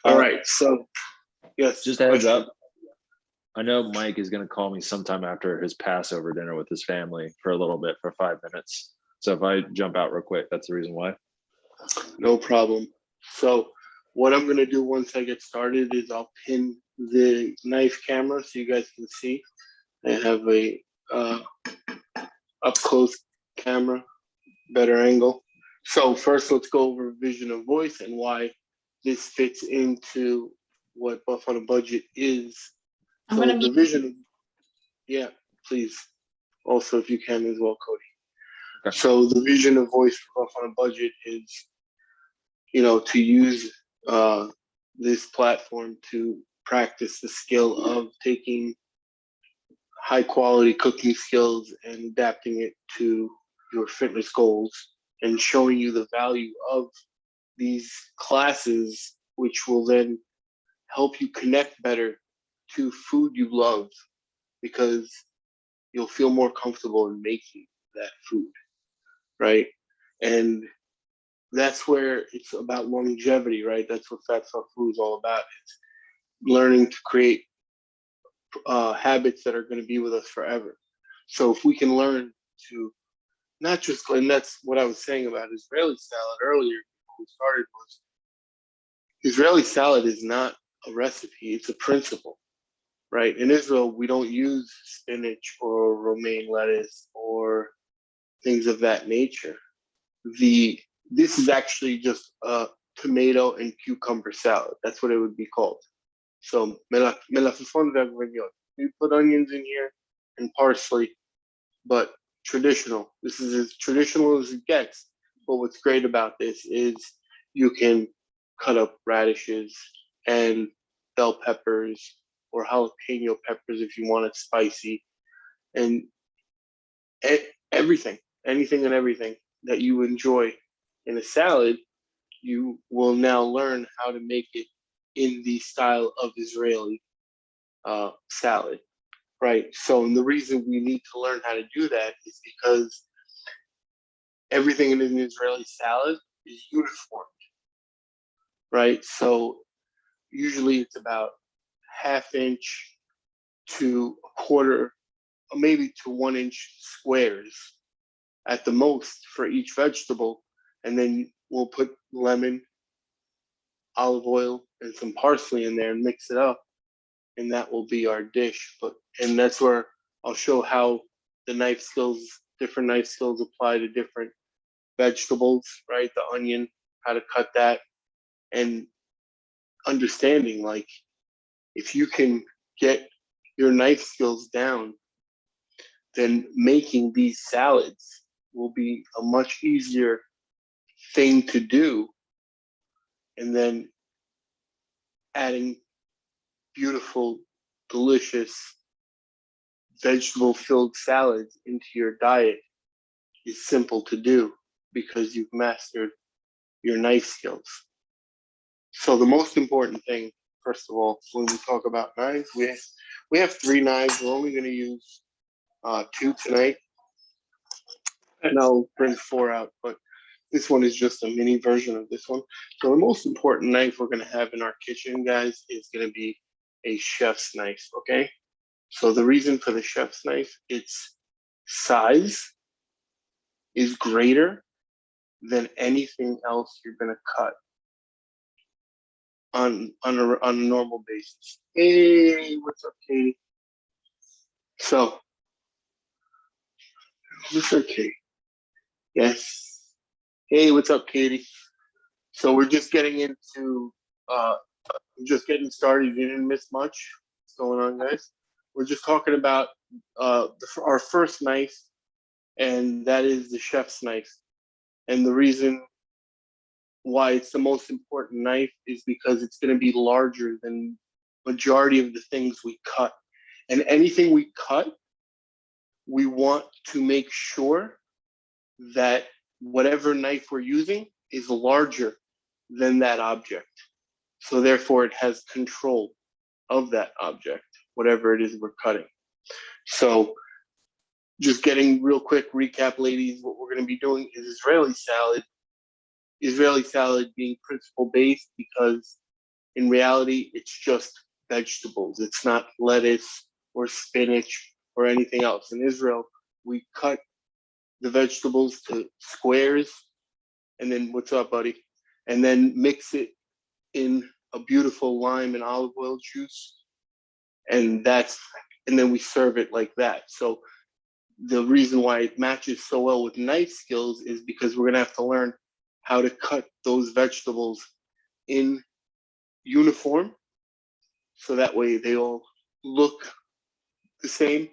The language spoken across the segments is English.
All right. So, yes. Just a heads question. up. I know Mike is going to call me sometime after his Passover dinner with his family for a little bit for 5 minutes. So if I jump out real quick, that's the reason why. No problem. So, what I'm going to do once I get started is I'll pin the knife camera so you guys can see. I have a up close camera, better angle. So first, let's go over vision of voice and why this fits into what Buff on a Budget is. I'm So gonna the vision, yeah, please. Also, if you can as well, Cody. Okay. So the vision of voice for Buff on a Budget is, to use this platform to practice the skill of taking high quality cooking skills and adapting it to your fitness goals and showing you the value of these classes, which will then help you connect better to food you love because you'll feel more comfortable in making that food, right? And that's where it's about longevity, right? That's what Fat Fuck Food is all about. It's learning to create habits that are going to be with us forever. So if we can learn to not just, and that's what I was saying about Israeli salad earlier before we started, was Israeli salad is not a recipe, it's a principle, right? In Israel, we don't use spinach or romaine lettuce or things of that nature. This is actually just a tomato and cucumber salad. That's what it would be called. So melafifon vergognon. We put onions in here and parsley, but traditional. This is as traditional as it gets. But what's great about this is you can cut up radishes and bell peppers or jalapeno peppers if you want it spicy, and everything, anything and everything that you enjoy in a salad, you will now learn how to make it in the style of Israeli salad, right? So the reason we need to learn how to do that is because everything in an Israeli salad is uniform, right? So usually it's about ½ inch to a quarter, or maybe to 1 inch squares at the most for each vegetable. And then we'll put lemon, olive oil, and some parsley in there and mix it up. And that will be our dish. And that's where I'll show how the different knife skills apply to different vegetables, right? The onion, how to cut that, and understanding like if you can get your knife skills down, then making these salads will be a much easier thing to do. And then adding beautiful, delicious, vegetable-filled salads into your diet is simple to do because you've mastered your knife skills. So the most important thing, first of all, when we talk about knives, we have 3 knives. We're only going to use 2 tonight, and I'll bring 4 out, but this one is just a mini version of this one. So the most important knife we're going to have in our kitchen, guys, is going to be a chef's knife, okay? So the reason for the chef's knife, its size is greater than anything else you're going to cut on a normal basis. Hey, what's up, Katie? So, what's up, Katie? Yes. Hey, what's up, Katie? So we're just getting into, just getting started. You didn't miss much. What's going on, guys? We're just talking about our first knife, and that is the chef's knife. And the reason why it's the most important knife is because it's going to be larger than majority of the things we cut. And anything we cut, we want to make sure that whatever knife we're using is larger than that object. So therefore it has control of that object, whatever it is we're cutting. So just getting real quick recap, ladies, what we're going to be doing is Israeli salad. Israeli salad being principle based because in reality, it's just vegetables. It's not lettuce or spinach or anything else. In Israel, we cut the vegetables to squares, and then what's up, buddy? And then mix it in a beautiful lime and olive oil juice, and then we serve it like that. So the reason why it matches so well with knife skills is because we're gonna have to learn how to cut those vegetables in uniform, so that way they all look the same,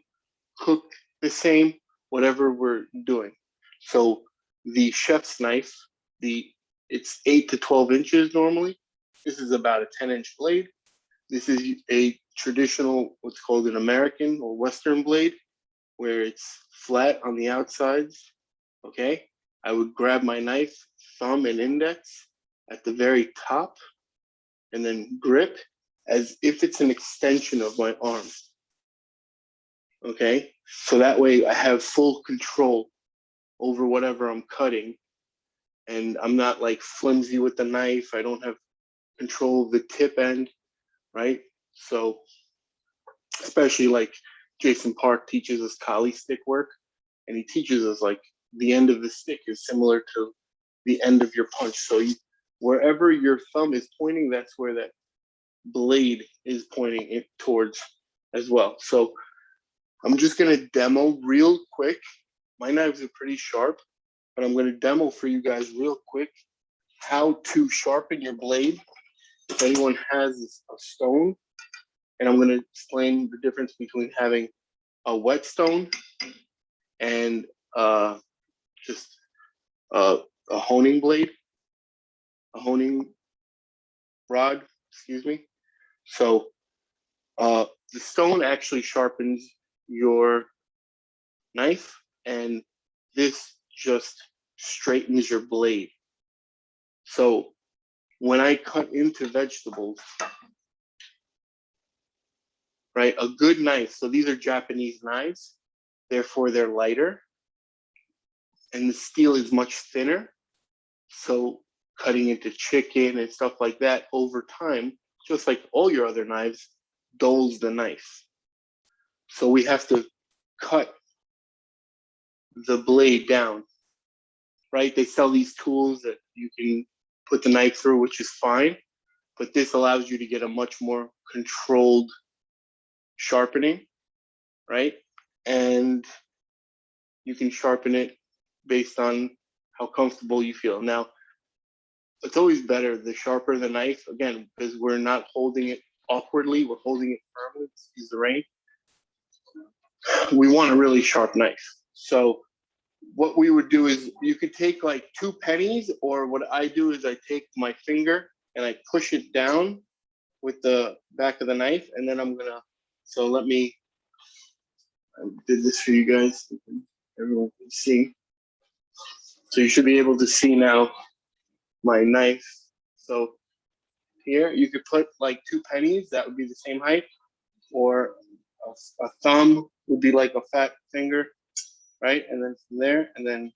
cook the same, whatever we're doing. So the chef's knife, it's 8 to 12 inches normally. This is about a 10-inch blade. This is a traditional, what's called an American or Western blade, where it's flat on the outsides, okay? I would grab my knife, thumb and index at the very top, and then grip as if it's an extension of my arm, okay? So that way I have full control over whatever I'm cutting, and I'm not like flimsy with the knife. I don't have control of the tip end, right? So especially like Jason Park teaches us Kali stick work, and he teaches us like the end of the stick is similar to the end of your punch. So wherever your thumb is pointing, that's where that blade is pointing it towards as well. So I'm just gonna demo real quick. My knives are pretty sharp, but I'm gonna demo for you guys real quick how to sharpen your blade. If anyone has a stone, and I'm gonna explain the difference between having a whetstone and just a honing blade, a honing rod, excuse me. So the stone actually sharpens your knife, and this just straightens your blade. So when I cut into vegetables, right, a good knife, so these are Japanese knives, therefore they're lighter, and the steel is much thinner. So cutting into chicken and stuff like that over time, just like all your other knives, dulls the knife. So we have to cut the blade down, right? They sell these tools that you can put the knife through, which is fine, but this allows you to get a much more controlled sharpening, right? And you can sharpen it based on how comfortable you feel. Now, it's always better the sharper the knife, again, because we're not holding it awkwardly, we're holding it firmly, excuse the rain. We want a really sharp knife. So what we would do is you could take like 2 pennies, or what I do is I take my finger and I push it down with the back of the knife, and then I'm gonna, so let me, I did this for you guys, everyone can see. So you should be able to see now my knife. So here you could put like 2 pennies, that would be the same height, or a thumb would be like a fat finger, right? And then from there, and then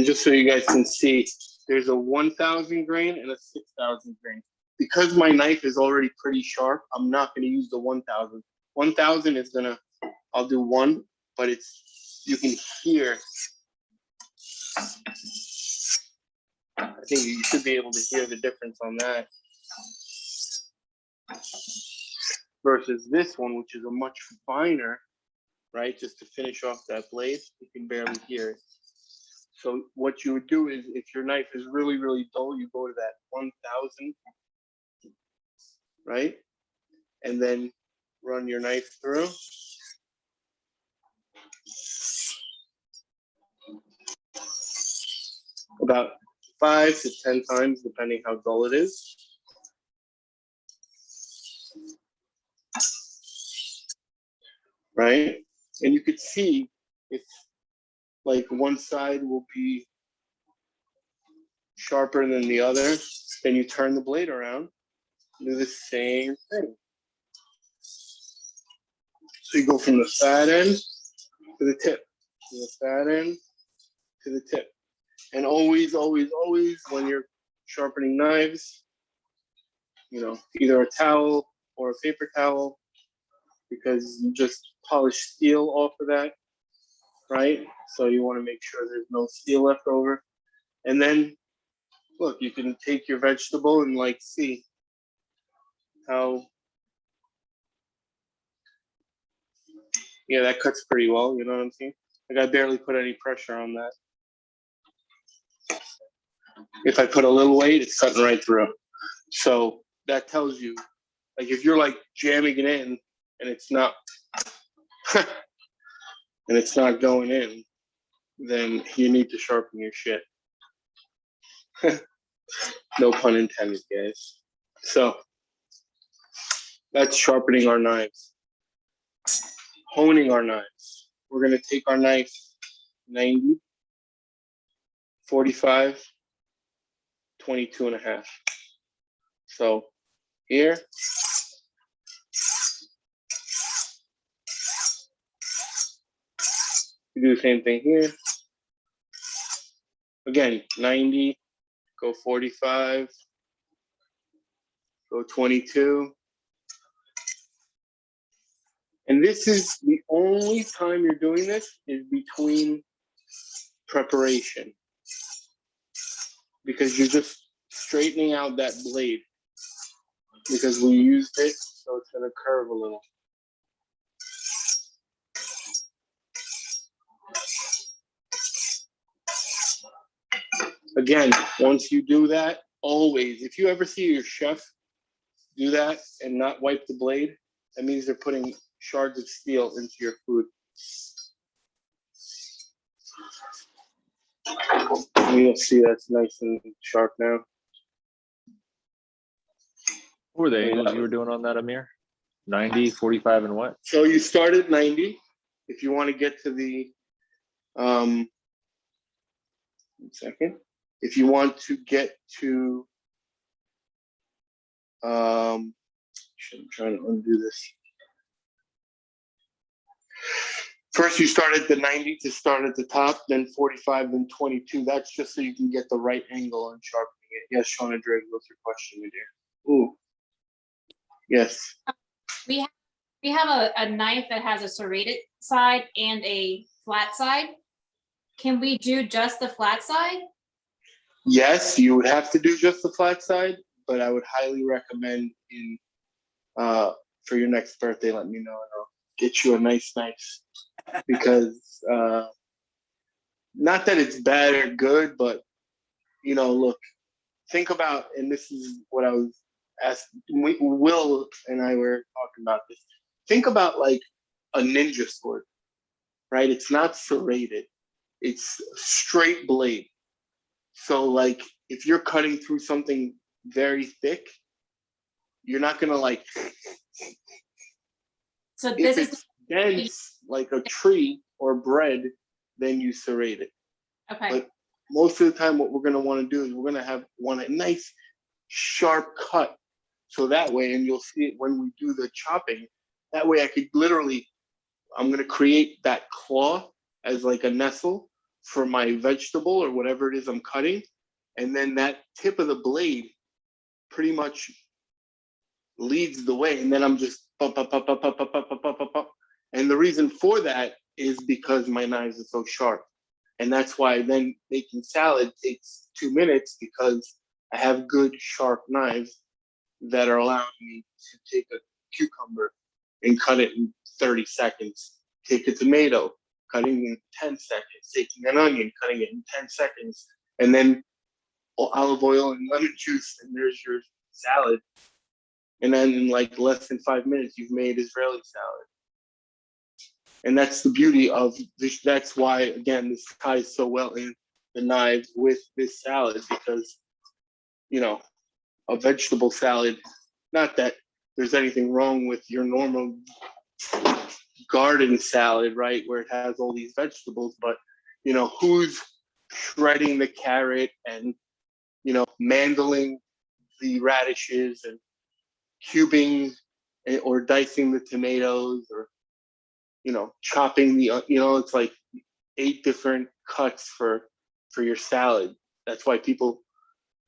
just so you guys can see, there's a 1,000 grain and a 6,000 grain. Because my knife is already pretty sharp, I'm not going to use the 1,000. 1,000 is gonna, I'll do 1, but it's, you can hear. I think you should be able to hear the difference on that versus this one, which is a much finer, right? Just to finish off that blade, you can barely hear it. So what you would do is, if your knife is really, really dull, you go to that 1,000, right? And then run your knife through. About 5 to 10 times, depending how dull it is. Right? And you could see if like one side will be sharper than the other, then you turn the blade around, do the same thing. So you go from the fat end to the tip, to the fat end to the tip. And always, always, always, when you're sharpening knives, either a towel or a paper towel, because you just polish steel off of that, right? So you want to make sure there's no steel left over. And then, look, you can take your vegetable and see how, yeah, that cuts pretty well, you know what I'm saying? I barely put any pressure on that. If I put a little weight, it's cutting right through. So that tells you, if you're jamming it in and it's not, and it's not going in, then you need to sharpen your shit. No pun intended, guys. So that's sharpening our knives, honing our knives. We're going to take our knife 90, 45, 22 and a half. So here, you do the same thing here. Again, 90, go 45, go 22. And this is the only time you're doing this is between preparation, because you're just straightening out that blade, because we used it, so it's going to curve a little. Again, once you do that, always, if you ever see your chef do that and not wipe the blade, that means they're putting shards of steel into your food. You'll see that's nice and sharp now. What were the angles you were doing on that, Amir? 90, 45, and what? So you start at 90. If you want to get to the, 1 second. If you want to get to, I'm trying to undo this. First, you start at the 90 to start at the top, then 45, then 22. That's just so you can get the right angle on sharpening it. Yes, Shauna Drake, what's your question, my dear? Ooh. Yes. We have a knife that has a serrated side and a flat side. Can we do just the flat side? Yes, you would have to do just the flat side, but I would highly recommend for your next birthday, let me know and I'll get you a nice knife. Because not that it's bad or good, but look, think about, and this is what I was asking, Will and I were talking about this. Think about a ninja sword, right? It's not serrated, it's a straight blade. So if you're cutting through something very thick, you're not gonna So if this it's is dense like a tree or bread, then you serrate it. okay. But most of the time, what we're going to want to do is we're going to want a nice sharp cut. So that way, and you'll see it when we do the chopping, that way I could literally, I'm going to create that claw as a nestle for my vegetable or whatever it is I'm cutting. And then that tip of the blade pretty much leads the way. And then I'm just pop, pop, pop, pop, pop, pop, pop, pop, pop, pop. And the reason for that is because my knives are so sharp. And that's why then making salad takes 2 minutes, because I have good sharp knives that are allowing me to take a cucumber and cut it in 30 seconds. Take a tomato, cutting in 10 seconds. Taking an onion, cutting it in 10 seconds. And then olive oil and lemon juice, and there's your salad. And then in less than 5 minutes, you've made Israeli salad. And that's the beauty of this. That's why, again, this ties so well in the knives with this salad, because, a vegetable salad, not that there's anything wrong with your normal garden salad, right, where it has all these vegetables, but, who's shredding the carrot and, mandling the radishes and cubing or dicing the tomatoes, or chopping the, it's 8 different cuts for your salad. That's why people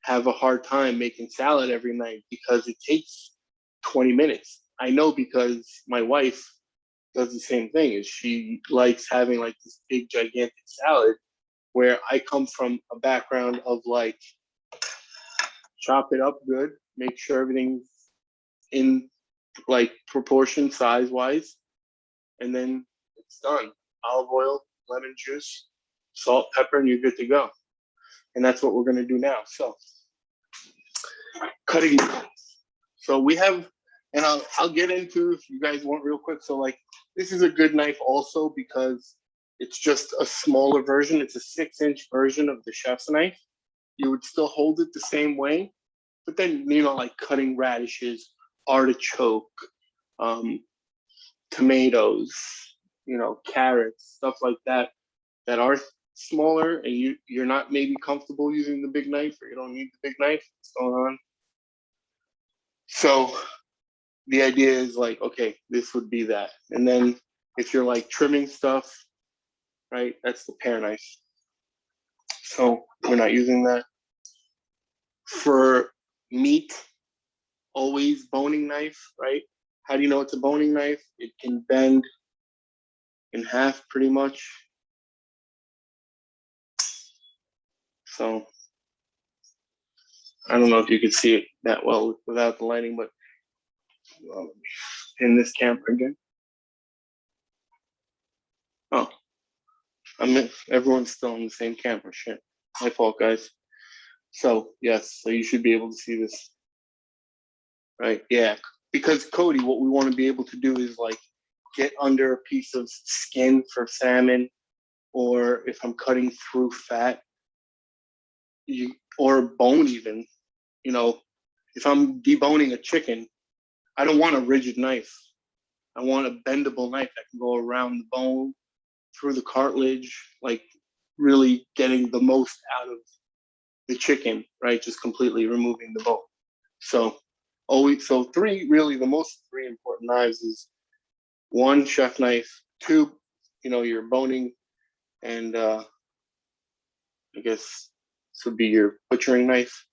have a hard time making salad every night, because it takes 20 minutes. I know, because my wife does the same thing. Is she likes having like this big gigantic salad, where I come from a background of like, chop it up good, make sure everything's in like proportion size wise, and then it's done. Olive oil, lemon juice, salt, pepper, and you're good to go. And that's what we're gonna do now. So cutting. So we have, and I'll get into, if you guys want, real quick. So like, this is a good knife also because it's just a smaller version. It's a 6-inch version of the chef's knife. You would still hold it the same way, but then, like cutting radishes, artichoke, tomatoes, carrots, stuff like that, that are smaller, and you're not maybe comfortable using the big knife, or you don't need the big knife. What's going on? So the idea is like, okay, this would be that. And then if you're like trimming stuff, right, that's the pear knife. So we're not using that. For meat, always boning knife, right? How do you know it's a boning knife? It can bend in half pretty much. So I don't know if you could see it that well without the lighting, but in this camera again. Oh, everyone's still in the same camera. Shit, my fault, guys. So yes, so you should be able to see this, right? Yeah, because Cody, what we want to be able to do is like get under a piece of skin for salmon, or if I'm cutting through fat, or bone even. If I'm deboning a chicken, I don't want a rigid knife. I want a bendable knife that can go around the bone, through the cartilage, like really getting the most out of the chicken, right? Just completely removing the bone. So the most three important knives is 1, chef knife, 2, your boning, and I guess this would be your butchering knife,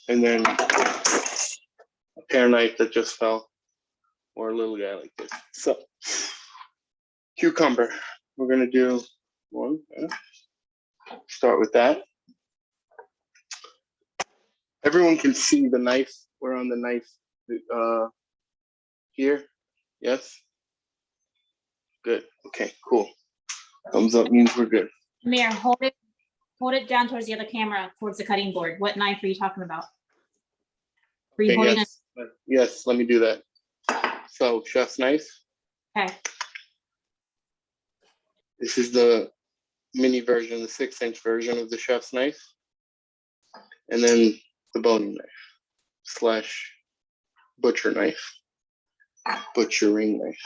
and then a pear knife that just fell, or a little guy like this. So cucumber, we're gonna do 1. Start with that. Everyone can see the knife. We're on the knife here. Yes. Good. Okay. Cool. Thumbs up means we're good. Mayor, hold it down towards the other camera, towards the cutting board. What knife are you talking about? Were you holding yes. Yes. Let me do that. So chef's knife. Okay. This is the mini version, the 6-inch version of the chef's knife, and then the boning knife / butcher knife, butchering knife.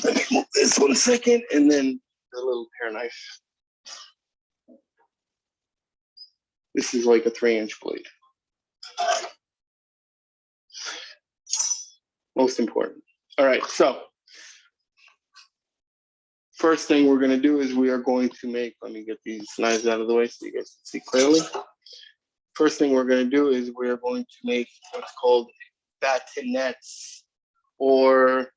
Let me move this 1 second, and then the little pear knife. This is like a 3-inch blade. Most important. All right, so first thing we're going to do is we are going to make, let me get these knives out of the way so you guys can see clearly. First thing we're going to do is we are going to make what's called batinets, or,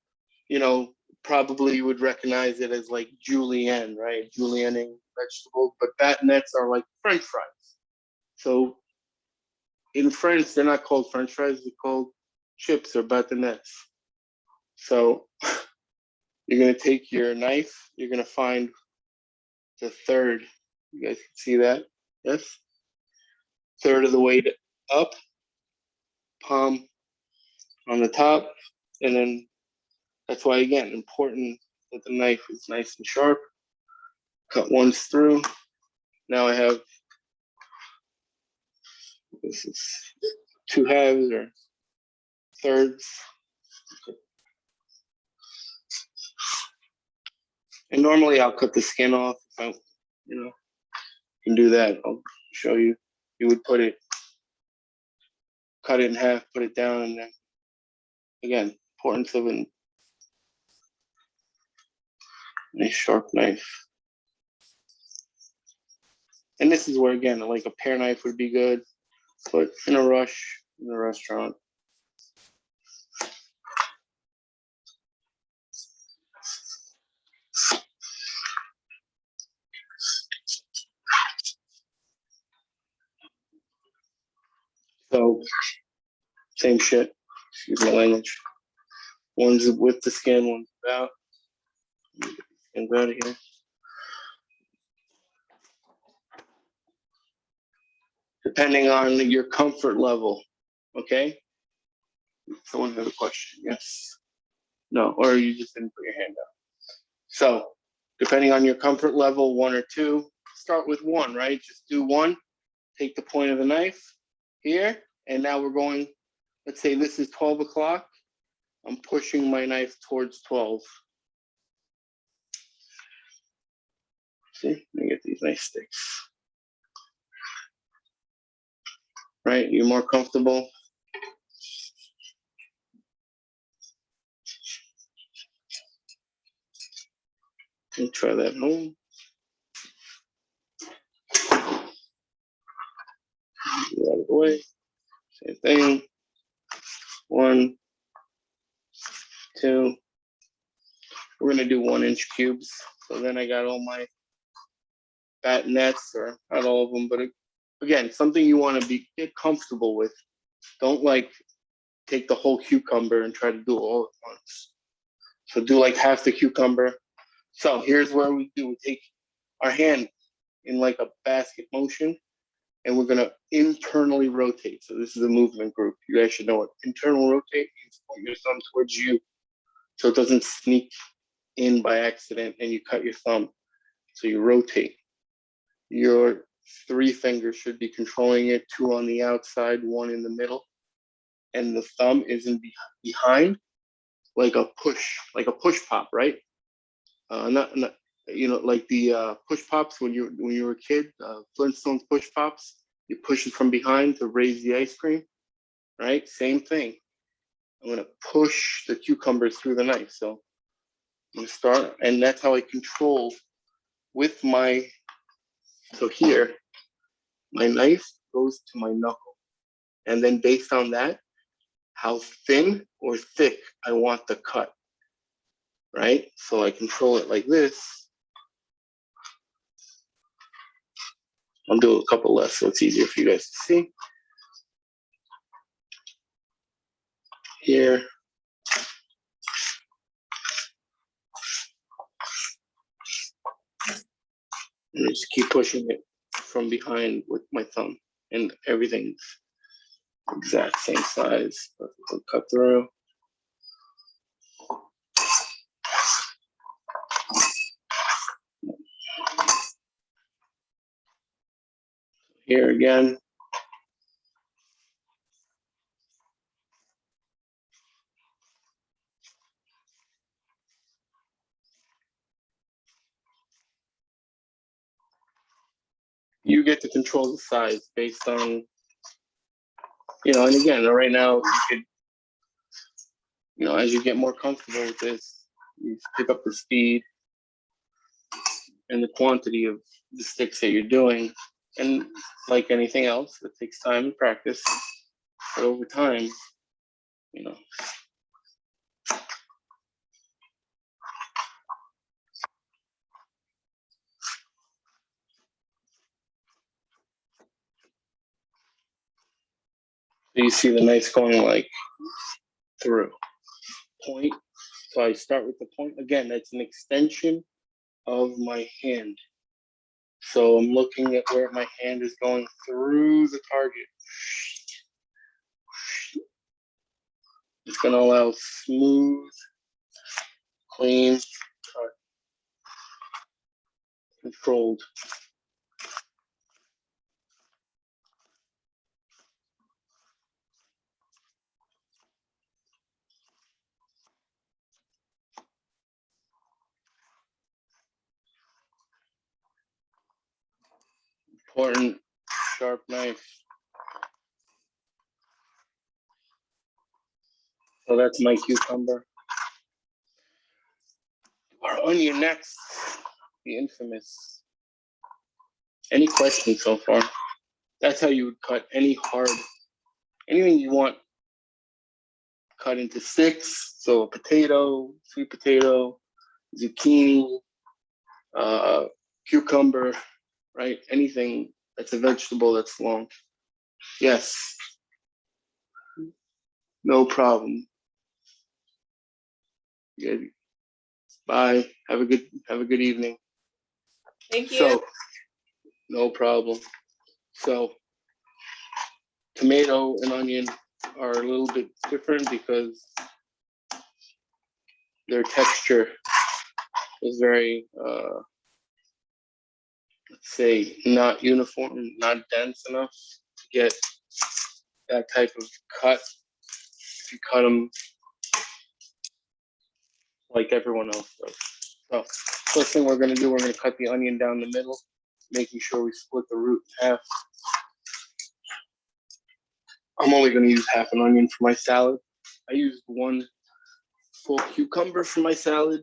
probably you would recognize it as like julienne, right? Julienning vegetables, but batinets are like French fries. So in French, they're not called French fries, they're called chips or batinets. So you're going to take your knife, you're going to find the third, you guys can see that, yes? Third of the way up, palm on the top, and then that's why, again, important that the knife is nice and sharp. Cut once through. Now I have, this is 2 halves or thirds. And normally I'll cut the skin off if I, can do that. I'll show you. You would cut it in half, put it down, and then again, importance of Nice sharp knife. And this is where, again, like a pear knife would be good, but in a rush in a restaurant. So, same shit. Excuse my language. One's with the skin, one's without. And out of here. Depending on your comfort level, okay? Someone has a question, yes. No, or you just didn't put your hand up. So, depending on your comfort level, 1 or 2, start with 1, right? Just do 1, take the point of the knife here, and now we're going, let's say this is 12 o'clock. I'm pushing my knife towards 12. See, let me get these nice sticks. Right, you're more comfortable. And try that at home. Get out of the way. Same thing. 1, 2. We're gonna do 1-inch cubes. So then I got all my nets, or not all of them, but again, something you want to get comfortable with. Don't like take the whole cucumber and try to do it all at once. So do like half the cucumber. So here's where we take our hand in like a basket motion, and we're gonna internally rotate. So this is a movement group. You guys should know what internal rotate means. Point your thumb towards you, so it doesn't sneak in by accident and you cut your thumb. So you rotate. Your 3 fingers should be controlling it, 2 on the outside, 1 in the middle, and the thumb isn't behind, like a push pop, right? Not like the push pops when you were a kid, Flintstones push pops. You push it from behind to raise the ice cream, right? Same thing. I'm gonna push the cucumber through the knife. So I'm gonna start, and that's how I control with my. So here, my knife goes to my knuckle, and then based on that, how thin or thick I want the cut, right? So I control it like this. I'll do a couple less so it's easier for you guys to see. Here. And just keep pushing it from behind with my thumb, and everything's exact same size. I'll cut through. Here again. You get to control the size based on, and again, right now, you could, as you get more comfortable with this, you pick up the speed and the quantity of the sticks that you're doing. And like anything else, it takes time and practice. But over time, you see the knife going like through point. So I start with the point. Again, that's an extension of my hand. So I'm looking at where my hand is going through the target. It's going to allow smooth, clean cut, controlled. Important, sharp knife. So that's my cucumber. Our onion next, the infamous. Any questions so far? That's how you would cut anything you want cut into sticks. So a potato, sweet potato, zucchini, cucumber, right? Anything that's a vegetable that's long. Yes. No problem. Good. Bye. Have a good evening. Thank you. So, no problem. So, tomato and onion are a little bit different because their texture is very, let's say, not uniform, not dense enough to get that type of cut. If you cut them like everyone else does. So, first thing we're going to do, we're going to cut the onion down the middle, making sure we split the root in half. I'm only going to use half an onion for my salad. I used 1 full cucumber for my salad,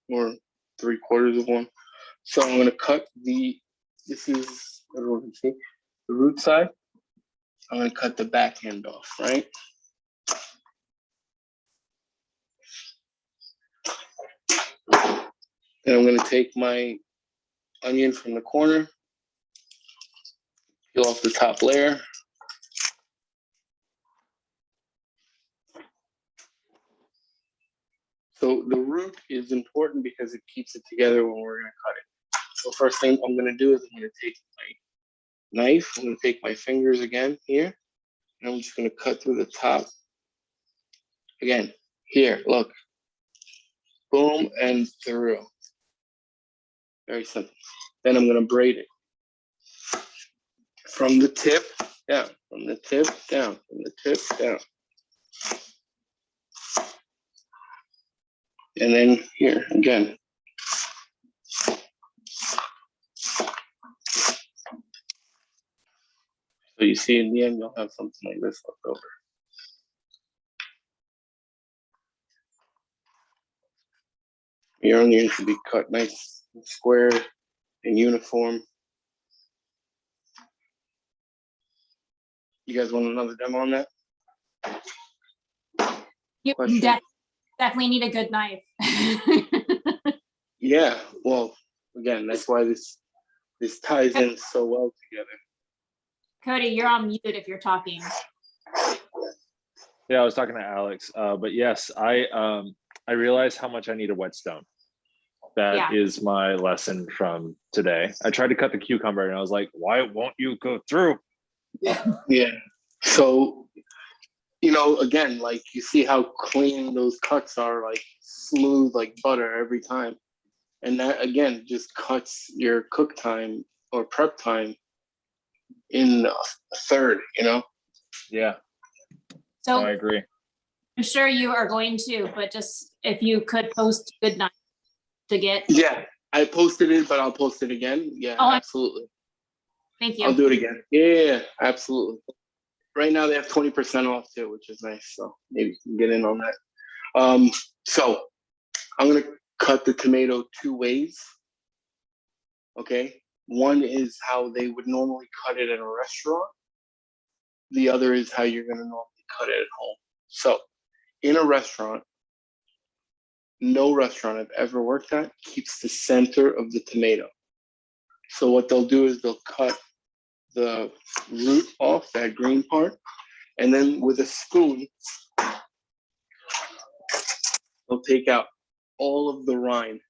or 3/4 of one. So I'm going to cut this is, everyone can see, the root side. I'm going to cut the back end off, right? And I'm going to take my onion from the corner, peel off the top layer. So the root is important because it keeps it together when we're going to cut it. So first thing I'm going to do is I'm going to take my knife. I'm going to take my fingers again here, and I'm just going to cut through the top. Again, here, look. Boom, and through. Very simple. Then I'm going to braid it. From the tip down, from the tip down, from the tip down. And then here, again. So you see in the end, you'll have something like this left over. Your onion should be cut nice and square and uniform. You guys want another demo on that? You Question? definitely need a good knife. Yeah, well, again, that's why this ties in so well together. Cody, you're on mute if you're talking. Yeah, I was talking to Alex, but yes, I realized how much I need a whetstone. That is my lesson from today. I tried to cut the cucumber and I was like, why won't you go through? Yeah. So, again, like you see how clean those cuts are, like smooth like butter every time. And that, again, just cuts your cook time or prep time in a third, Yeah, So I agree. I'm sure you are going to, but just if you could post good knife to get. Yeah, I posted it, but I'll post it again. Yeah, Oh, absolutely. Thank you. I'll do it again. Yeah, absolutely. Right now they have 20% off too, which is nice. So maybe you can get in on that. So I'm gonna cut the tomato 2 ways. Okay. One is how they would normally cut it in a restaurant. The other is how you're gonna normally cut it at home. So in a restaurant, no restaurant I've ever worked at keeps the center of the tomato. So what they'll do is they'll cut the root off, that green part, and then with a spoon, they'll take out all of the rind.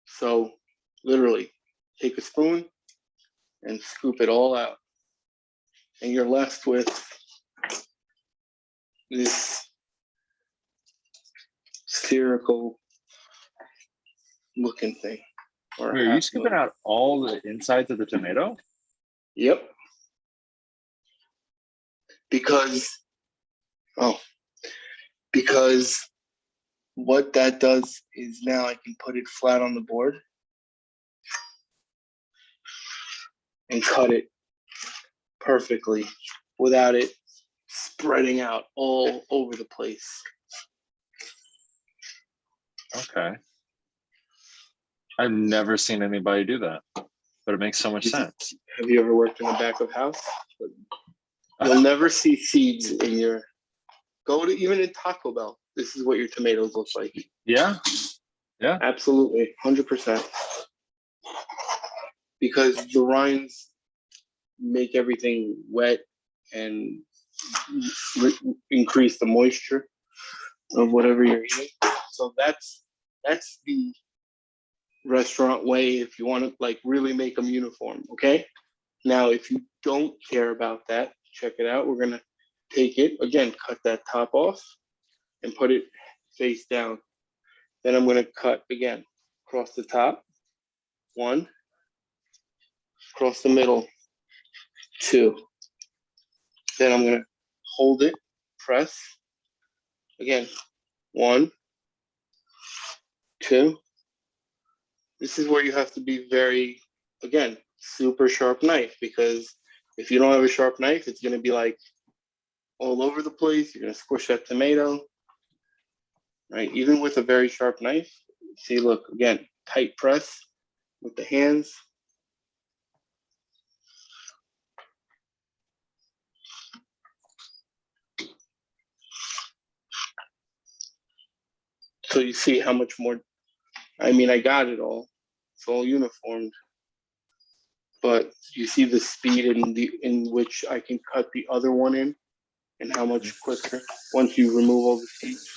So literally take a spoon and scoop it all out. And you're left with this spherical looking thing. Wait, are you scooping out all the insides of the tomato? Yep. Because what that does is now I can put it flat on the board and cut it perfectly without it spreading out all over the place. Okay. I've never seen anybody do that, but it makes so much sense. Have you ever worked in the back of house? You'll never see seeds in your, go to even in Taco Bell. This is what your tomatoes look like. Yeah. Absolutely, 100%. Because the rinds make everything wet and increase the moisture of whatever you're eating. So that's the restaurant way if you want to like really make them uniform. Okay. Now, if you don't care about that, check it out. We're gonna take it again, cut that top off, and put it face down. Then I'm gonna cut again across the top, 1, across the middle, 2. Then I'm gonna hold it, press again, 1, 2. This is where you have to be very, again, super sharp knife, because if you don't have a sharp knife, it's gonna be like all over the place. You're gonna squish that tomato, right? Even with a very sharp knife. See, look, again, tight press with the hands. So you see how much more, I mean, I got it all. It's all uniformed. But you see the speed in which I can cut the other one in, and how much quicker once you remove all the seeds.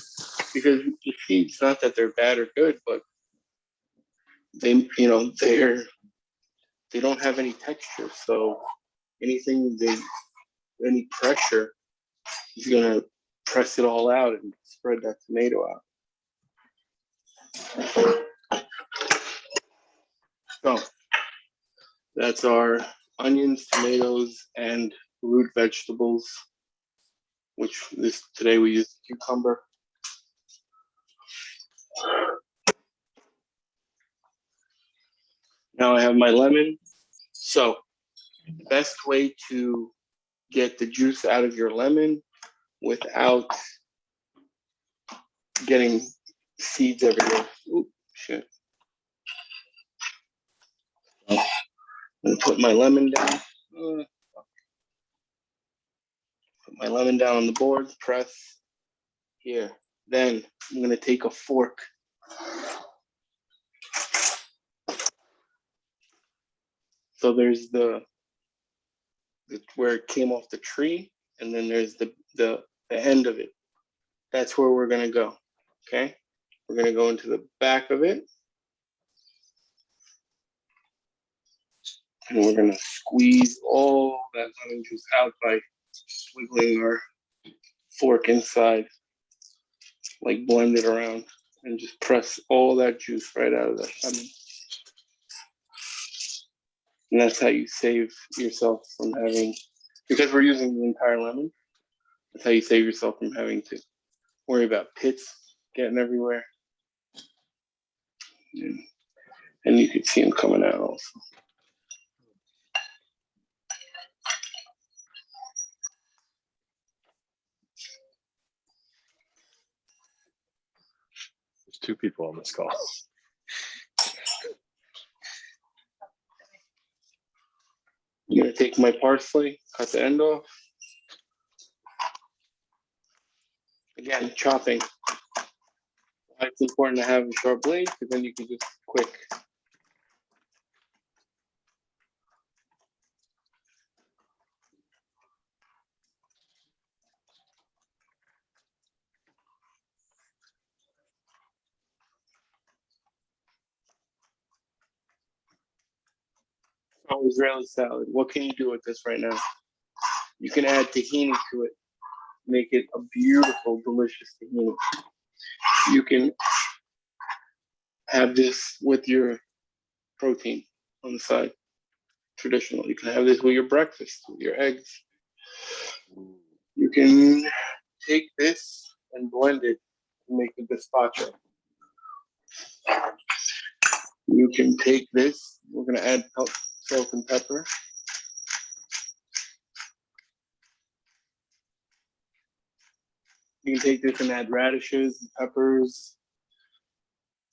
Because the seeds, not that they're bad or good, but they, they don't have any texture. So any pressure is gonna press it all out and spread that tomato out. So that's our onions, tomatoes, and root vegetables, which today we use cucumber. Now I have my lemon. So the best way to get the juice out of your lemon without getting seeds everywhere. Oop, shit. I'm gonna put my lemon down. Put my lemon down on the board, press here. Then I'm gonna take a fork. So there's the where it came off the tree, and then there's the end of it. That's where we're gonna go. Okay, we're gonna go into the back of it, and we're gonna squeeze all that lemon juice out by swiggling our fork inside, like blend it around, and just press all that juice right out of that lemon. And that's how you save yourself from having, because we're using the entire lemon, that's how you save yourself from having to worry about pits getting everywhere. And you can see them coming out also. There's 2 people on this call. I'm gonna take my parsley, cut the end off. Again, chopping. It's important to have a sharp blade, because then you can just quick. Oh, Israeli salad. What can you do with this right now? You can add tahini to it, make it a beautiful, delicious tahini. You can have this with your protein on the side. Traditional. You can have this with your breakfast, with your eggs. You can take this and blend it to make a gazpacho. You can take this. We're gonna add salt and pepper. You can take this and add radishes and peppers,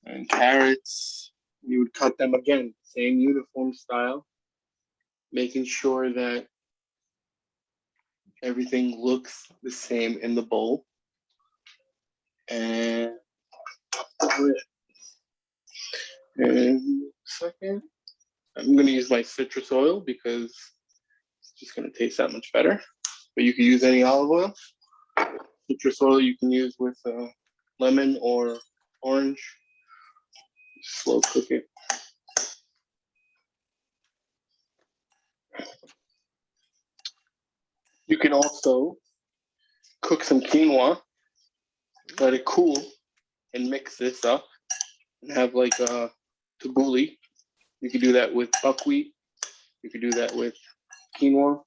And carrots, you would cut them again, same uniform style, making sure that everything looks the same in the bowl. And second, I'm gonna use my citrus oil because it's just gonna taste that much better. But you can use any olive oil. Citrus oil you can use with lemon or orange. Slow cook it. You can also cook some quinoa, let it cool, and mix this up and have like a tabbouleh. You could do that with buckwheat. You could do that with quinoa.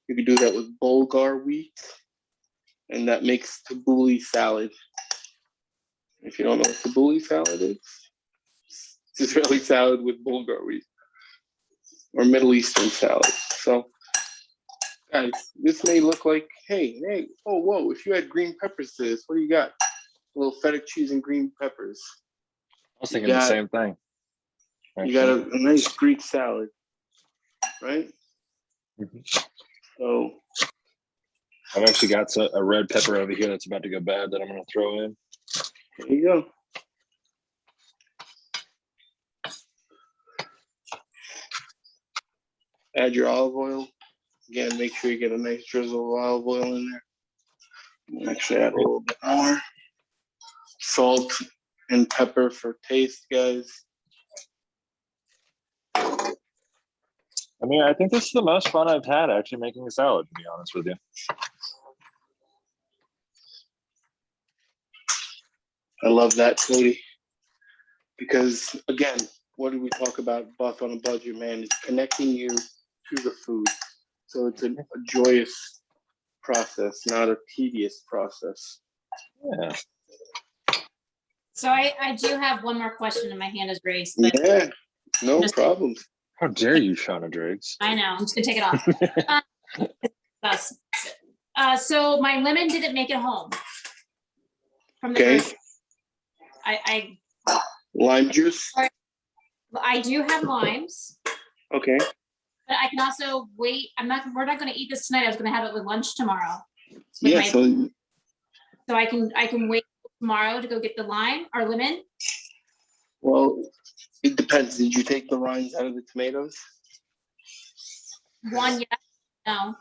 You could do that with Bulgar wheat, and that makes tabbouleh salad. If you don't know what tabbouleh salad is, it's Israeli salad with Bulgar wheat or Middle Eastern salad. So, guys, this may look like, hey, oh, whoa! If you had green peppers to this, what do you got? A little feta cheese and green peppers. I was thinking the same thing. You got a nice Greek salad, right? Mhm. So I've actually got a red pepper over here that's about to go bad that I'm going to throw in. there you go. Add your olive oil. Again, make sure you get a nice drizzle of olive oil in there. Actually, add a little bit more. Salt and pepper for taste, guys. I mean, I think this is the most fun I've had actually making a salad, to be honest with you. I love that, Cody. Because again, what did we talk about? Buff on a budget, man. It's connecting you to the food. So it's a joyous process, not a tedious process. Yeah. So I do have one more question and my hand is raised, but Yeah, no Just- problems. How dare you, Shauna Driggs? I know, I'm just gonna take it off. So my lemon didn't make it home. From the Okay. grocery. I Lime juice. I do have limes, Okay. but I can also wait. We're not gonna eat this tonight. I was gonna have it with lunch tomorrow. With Yeah. my- So So I can wait tomorrow to go get the lime or lemon. well, it depends. Did you take the rinds out of the tomatoes? One, yes, no.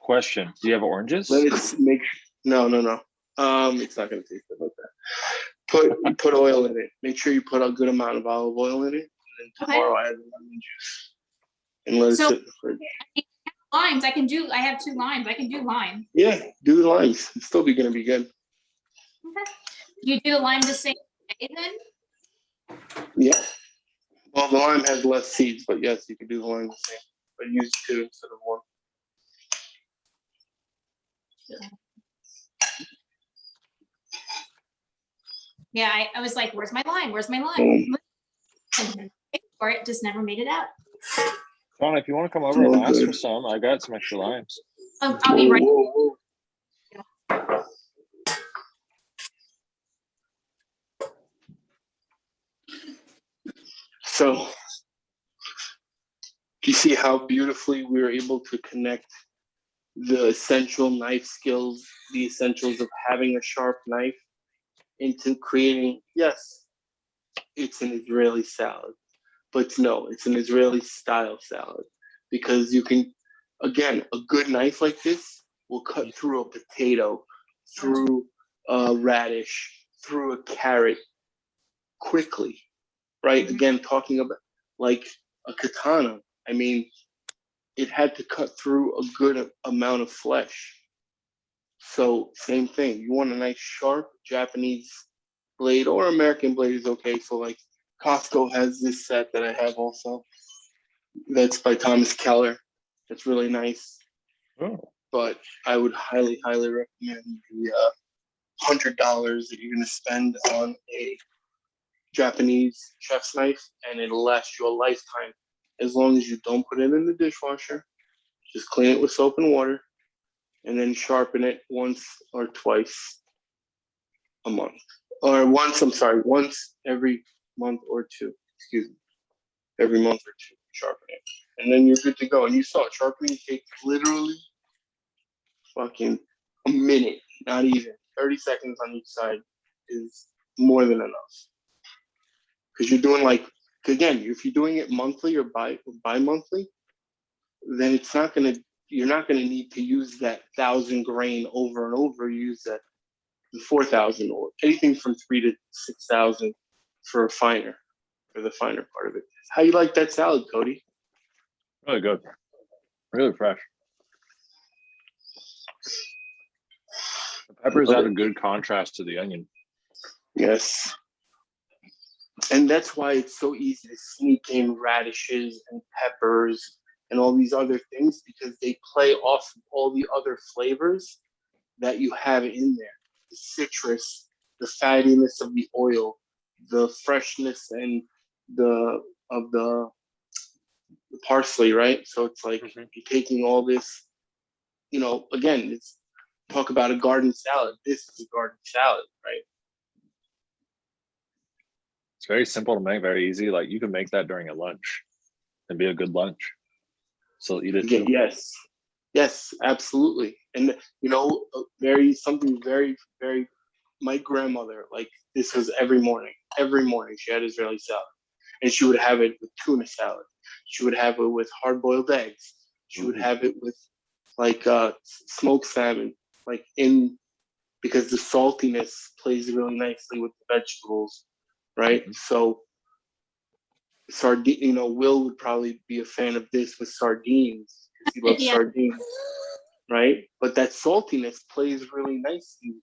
Question: do you have oranges? Let it make. No. It's not gonna taste good like that. Put oil in it. Make sure you put a good amount of olive oil in it, and then tomorrow add the lemon juice and let it So- sit in the fridge. Limes, I have 2 limes. I can do lime. Yeah, do the limes. It's still gonna be good. Okay. You do the lime the same way then? Yeah. Well, the lime has less seeds, but yes, you can do the lime the same, but use 2 instead of 1. Yeah, I was like, where's my lime? Where's my lime? Boom. And or it just never made it out. Shauna, if you want to come over and Oh, ask good. for some, I got some extra limes. I'll be right. Whoa. So, do you see how beautifully we were able to connect the essential knife skills, the essentials of having a sharp knife, into creating, yes, it's an Israeli salad, but no, it's an Israeli style salad because you can, again, a good knife like this will cut through a potato, through a radish, through a carrot quickly, right? Mhm. Again, talking about like a katana. I mean, it had to cut through a good amount of flesh. So same thing. You want a nice sharp Japanese blade or American blade is okay. So like Costco has this set that I have also. That's by Thomas Keller. It's really nice. Oh. But I would highly, highly recommend the $100 that you're gonna spend on a Japanese chef's knife, and it'll last you a lifetime as long as you don't put it in the dishwasher. Just clean it with soap and water, and then sharpen it once or twice a month. or once, I'm sorry, once every month or two, excuse me, every month or two, sharpen it. And then you're good to go. And you saw sharpening takes literally fucking a minute, not even 30 seconds on each side is more than enough. Because you're doing like, again, if you're doing it monthly or bi-monthly, then it's not gonna, you're not gonna need to use that 1,000 grain over and over. You use that the 4,000 or anything from 3 to 6,000 for a finer, for the finer part of it. How you like that salad, Cody? Really good. Really fresh. The peppers add a good contrast to the onion. Yes. And that's why it's so easy to sneak in radishes and peppers and all these other things, because they play off of all the other flavors that you have in there. The citrus, the fattiness of the oil, the freshness and the of the parsley, right? So it's like you're taking all this, again, it's talk about a garden salad. This is a garden salad, right? It's very simple to make, very easy. Like you can make that during a lunch and be a good lunch. So eat it too. Yes, absolutely. And something very, very, my grandmother, like this was every morning she had Israeli salad, and she would have it with tuna salad. She would have it with hard-boiled eggs. She would have it with like smoked salmon, because the saltiness plays really nicely with the vegetables, right? So sardine, Will would probably be a fan of this with sardines because he loves sardines, right? But that saltiness plays really nicely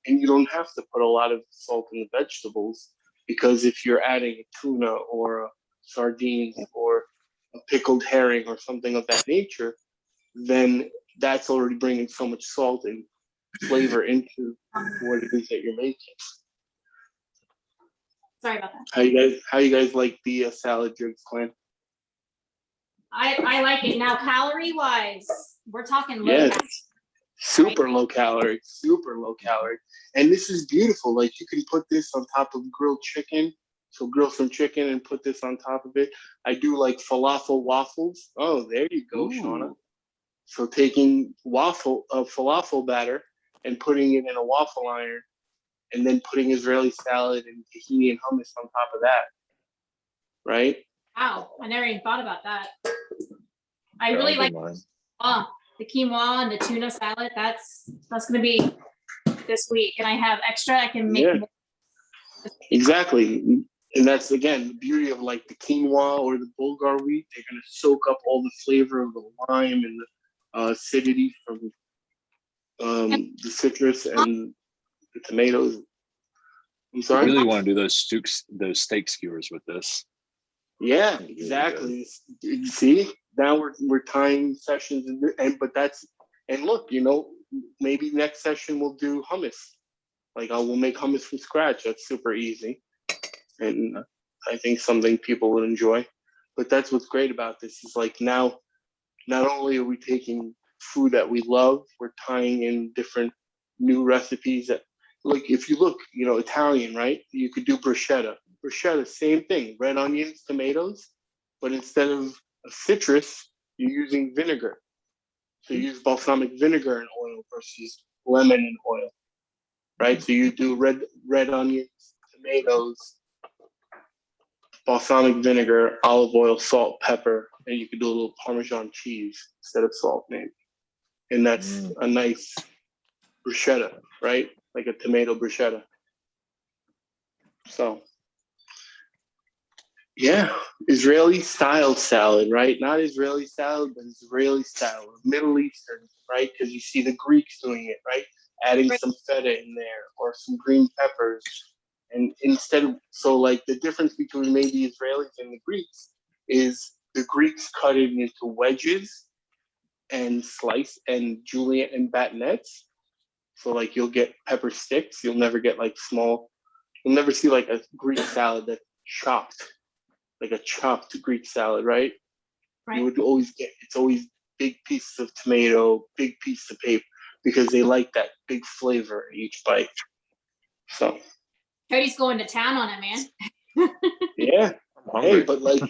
and you don't have to put a lot of salt in the vegetables, because if you're adding a tuna or a sardines or a pickled herring or something of that nature, then that's already bringing so much salt and flavor into what it is that you're making. Sorry about that. How you guys like the salad drinks, Glenn? I like it. Now, calorie wise, we're talking low. Yes. Super low calorie. And this is beautiful. Like you can put this on top of grilled chicken. So grill some chicken and put this on top of it. I do like falafel waffles. Oh, there you go, Shauna. So taking falafel batter and putting it in a waffle iron, and then putting Israeli salad and tahini and hummus on top of that. Right? Wow, I never even thought about that. I really like the quinoa and the tuna salad. That's gonna be this week, and I have extra. I can make more. Exactly, and that's again the beauty of like the quinoa or the Bulgar wheat. They're gonna soak up all the flavor of the lime and the acidity from the citrus and the tomatoes. I'm sorry. I really want to do those steak skewers with this. Yeah, exactly. See, now we're tying sessions, and look, maybe next session we'll do hummus. Like we'll make hummus from scratch. That's super easy, and I think something people would enjoy. But that's what's great about this is like now, not only are we taking food that we love, we're tying in different new recipes that, like if you look, Italian, right? You could do bruschetta. Bruschetta, same thing, red onions, tomatoes, but instead of a citrus, you're using vinegar. So you use balsamic vinegar and oil versus lemon and oil, right? So you do red onions, tomatoes, balsamic vinegar, olive oil, salt, pepper, and you could do a little Parmesan cheese instead of salt, maybe. And that's a nice bruschetta, right? Like a tomato bruschetta. So, yeah, Israeli style salad, right? Not Israeli salad, but Israeli style, Middle Eastern, right? Because you see the Greeks doing it, right? Adding some feta in there or some green peppers. And like the difference between maybe Israelis and the Greeks is the Greeks cut it into wedges and slice and julienne and batonets. So like you'll get pepper sticks. You'll never get you'll never see like a Greek salad that's chopped, like a chopped Greek salad, right? You would always it's always big pieces of tomato, big pieces of paper, because they like that big flavor in each bite. So Cody's going to town on it, man. Yeah. I'm Hey, hungry. but like,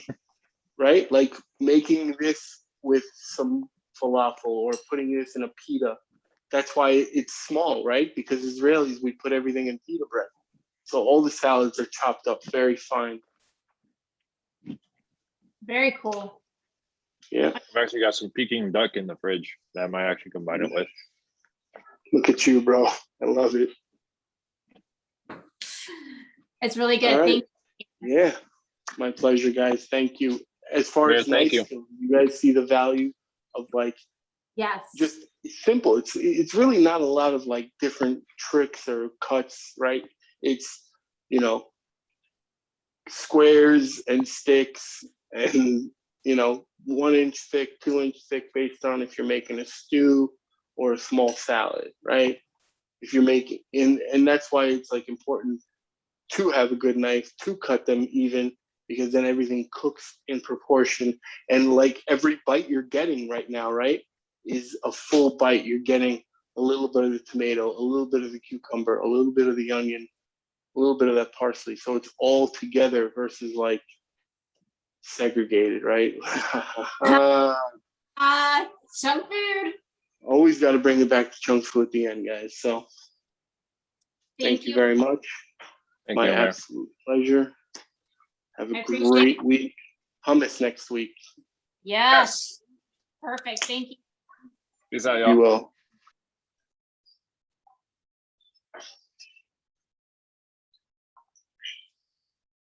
right? Like making this with some falafel or putting this in a pita. That's why it's small, right? Because Israelis, we put everything in pita bread. So all the salads are chopped up very fine. Very cool. Yeah. I've actually got some Peking duck in the fridge that I might actually combine it with. Look at you, bro. I love it. It's really good. All right. Thank Yeah. My pleasure, guys. Thank you. As far Yeah, as thank nice you. things, you guys see the value of like Yes. just it's simple. It's really not a lot of like different tricks or cuts, right? It's, you know, squares and sticks and, you know, 1 inch thick, 2 inch thick based on if you're making a stew or a small salad, right? If you're making, and that's why it's like important to have a good knife to cut them even, because then everything cooks in proportion. And like every bite you're getting right now, right, is a full bite. You're getting a little bit of the tomato, a little bit of the cucumber, a little bit of the onion, a little bit of that parsley. So it's all together versus like segregated, right? Junk food. Always got to bring it back to chunk food at the end, guys. So thank you very much. Thank My you, Amir. absolute pleasure. Have I a appreciate great week. Hummus next week. Yes. Perfect. Thank you. Peace out, You y'all. will.